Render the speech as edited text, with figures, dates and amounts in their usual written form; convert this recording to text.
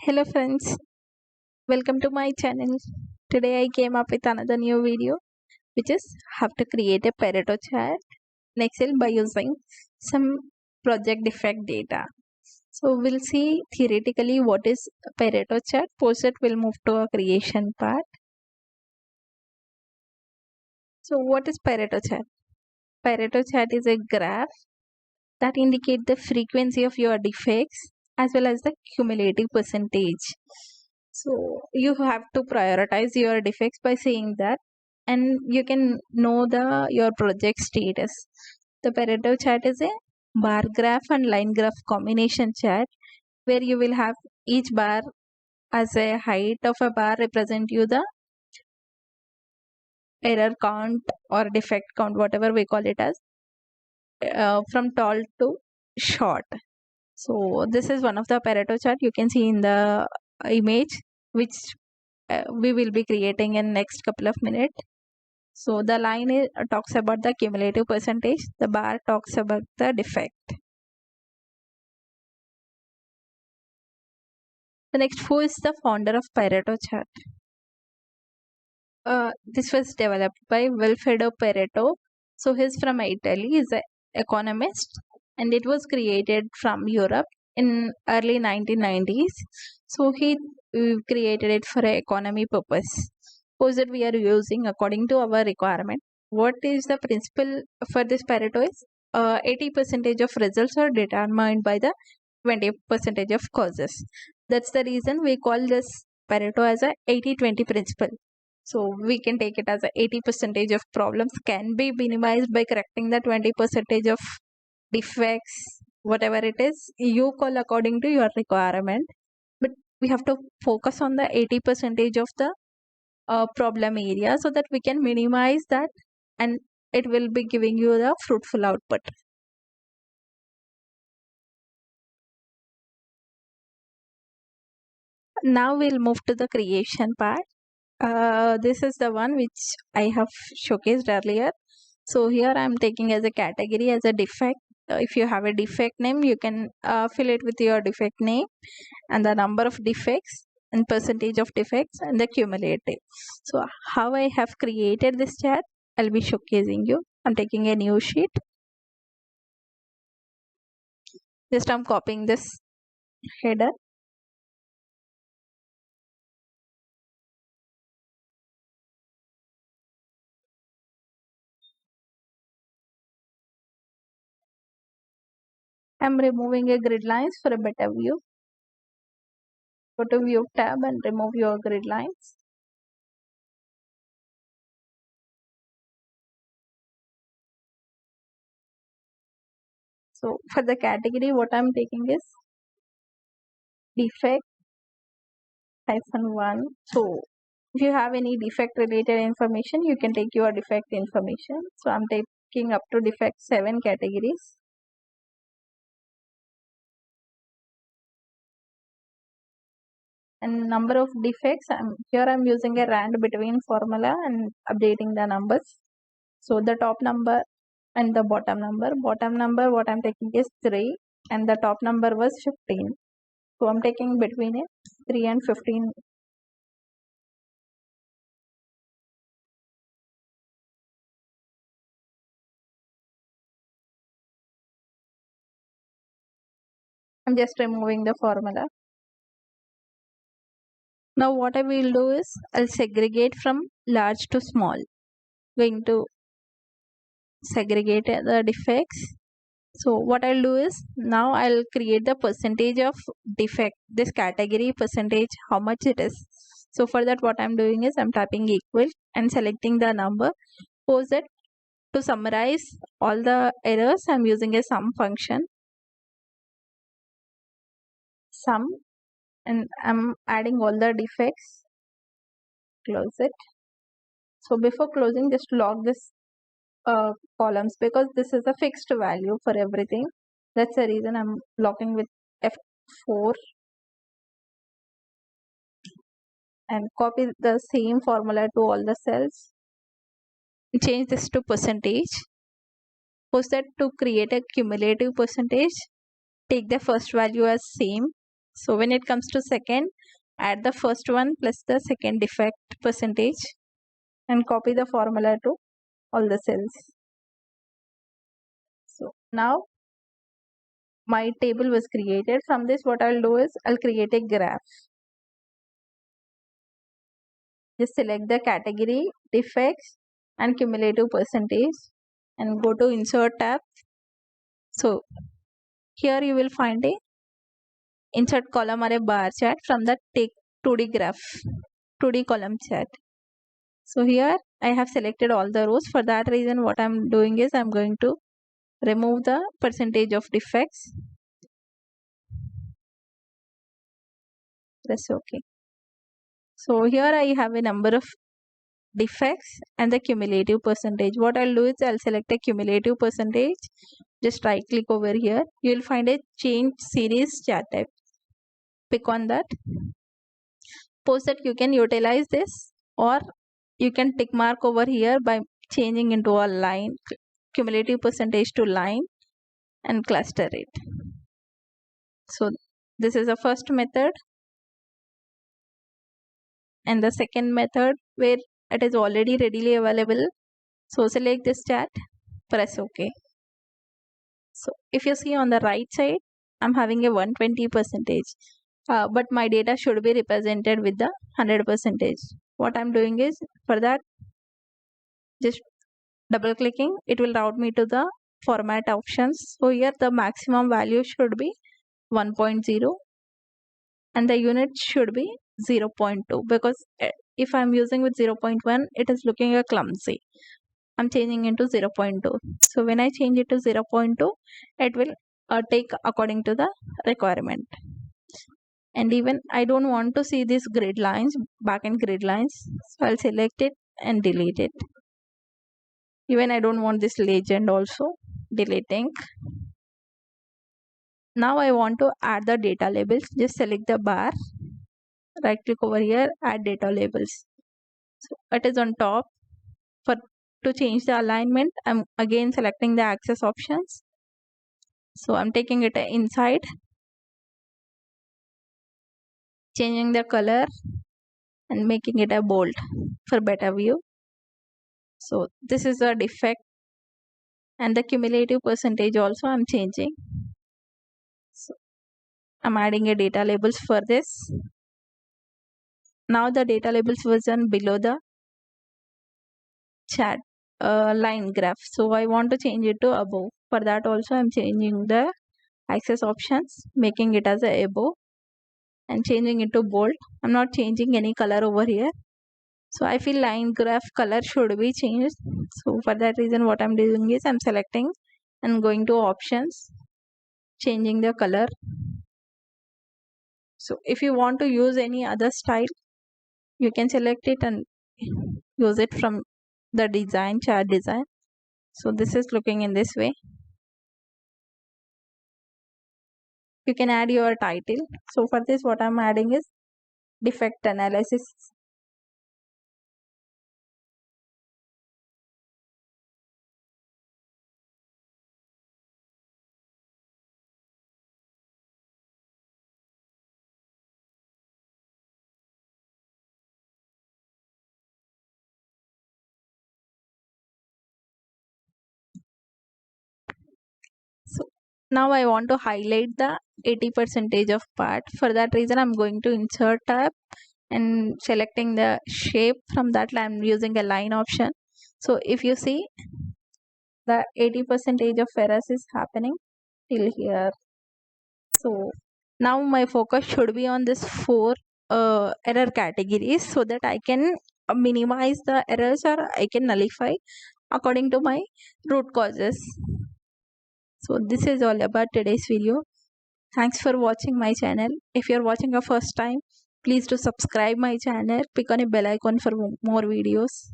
Hello friends, welcome to my channel. Today I came up with another new video which is how to create a Pareto chart in Excel by using some project defect data. So we'll see theoretically what is a Pareto chart. Post it, we'll move to a creation part. So what is Pareto chart? Pareto chart is a graph that indicates the frequency of your defects as well as the cumulative percentage. So you have to prioritize your defects by saying that, and you can know your project status. The Pareto chart is a bar graph and line graph combination chart where you will have each bar as a height of a bar represent you the error count or defect count, whatever we call it as, from tall to short. So this is one of the Pareto chart you can see in the image which we will be creating in next couple of minutes. So the line talks about the cumulative percentage, the bar talks about the defect. The next, who is the founder of Pareto chart? This was developed by Wilfredo Pareto. So he's from Italy, he's an economist, and it was created from Europe in early 1990s. So he created it for an economy purpose. Suppose that we are using according to our requirement. What is the principle for this Pareto is 80% of results are determined by the 20% of causes. That's the reason we call this Pareto as a 80-20 principle. So we can take it as a 80% of problems can be minimized by correcting the 20% of defects, whatever it is, you call according to your requirement. But we have to focus on the 80% of the problem area so that we can minimize that and it will be giving you the fruitful output. Now we'll move to the creation part. This is the one which I have showcased earlier. So here I'm taking as a category as a defect. If you have a defect name, you can fill it with your defect name and the number of defects and percentage of defects and the cumulative. So how I have created this chart, I'll be showcasing you. I'm taking a new sheet. Just I'm copying this header. I'm removing a grid lines for a better view. Go to view tab and remove your grid lines. So for the category, what I'm taking is defect -1. So if you have any defect related information, you can take your defect information. So I'm taking up to defect 7 categories. And number of defects, here I'm using a rand between formula and updating the numbers. So the top number and the bottom number what I'm taking is 3 and the top number was 15. So I'm taking between it 3 and 15. I'm just removing the formula. Now what I will do is I'll segregate from large to small. Going to segregate the defects. So what I'll do is now I'll create the percentage of defect, this category percentage, how much it is. So for that what I'm doing is I'm typing equal and selecting the number. Suppose that to summarize all the errors, I'm using a sum function. Sum, and I'm adding all the defects. Close it. So before closing, just log this columns because this is a fixed value for everything. That's the reason I'm logging with F4 and copy the same formula to all the cells. Change this to percentage. Suppose that to create a cumulative percentage, take the first value as same, So when it comes to second, add the first one plus the second defect percentage and copy the formula to all the cells. So now my table was created. From this, what I'll do is I'll create a graph. Just select the category, defects and cumulative percentage and go to insert tab. So here you will find a insert column or a bar chart from the take 2D graph, 2D column chart. So here I have selected all the rows. For that reason, what I'm doing is I'm going to remove the percentage of defects. Press OK. So here I have a number of defects and the cumulative percentage. What I'll do is I'll select a cumulative percentage. Just right click over here. You will find a change series chart type. Pick on that. Post that you can utilize this, or you can tick mark over here by changing into a line, cumulative percentage to line, and cluster it. So this is the first method, and the second method where it is already readily available. So select this chart, press OK. So if you see on the right side, I'm having a 120 percentage, but my data should be represented with the 100 percentage. What I'm doing is, for that, just double clicking, it will route me to the format options. So here the maximum value should be 1.0 and the unit should be 0.2, because if I'm using with 0.1, it is looking a clumsy. I'm changing into 0.2. So when I change it to 0.2, it will take according to the requirement. And even I don't want to see these grid lines, backend grid lines. So I'll select it and delete it. Even I don't want this legend also, deleting. Now I want to add the data labels. Just select the bar, right click over here, add data labels. So it is on top. To change the alignment, I'm again selecting the axis options. So I'm taking it inside, changing the color and making it a bold for better view. So this is a defect, and the cumulative percentage also I'm changing. So I'm adding a data labels for this. Now the data labels version below the chat line graph. So I want to change it to above. For that also I'm changing the axis options, making it as a above and changing it to bold. I'm not changing any color over here. So I feel line graph color should be changed. So for that reason, what I'm doing is I'm selecting and going to options, changing the color. So if you want to use any other style, you can select it and use it from the design, chart design. So this is looking in this way. You can add your title. So for this, what I'm adding is defect analysis. So now I want to highlight the 80 percentage of part. For that reason, I'm going to insert tab and selecting the shape. From that, I'm using a line option. So if you see, the 80 percentage of errors is happening till here. So now my focus should be on this 4 error categories, so that I can minimize the errors or I can nullify according to my root causes. So this is all about today's video. Thanks for watching my channel. If you're watching a first time, please do subscribe my channel, click on a bell icon for more videos.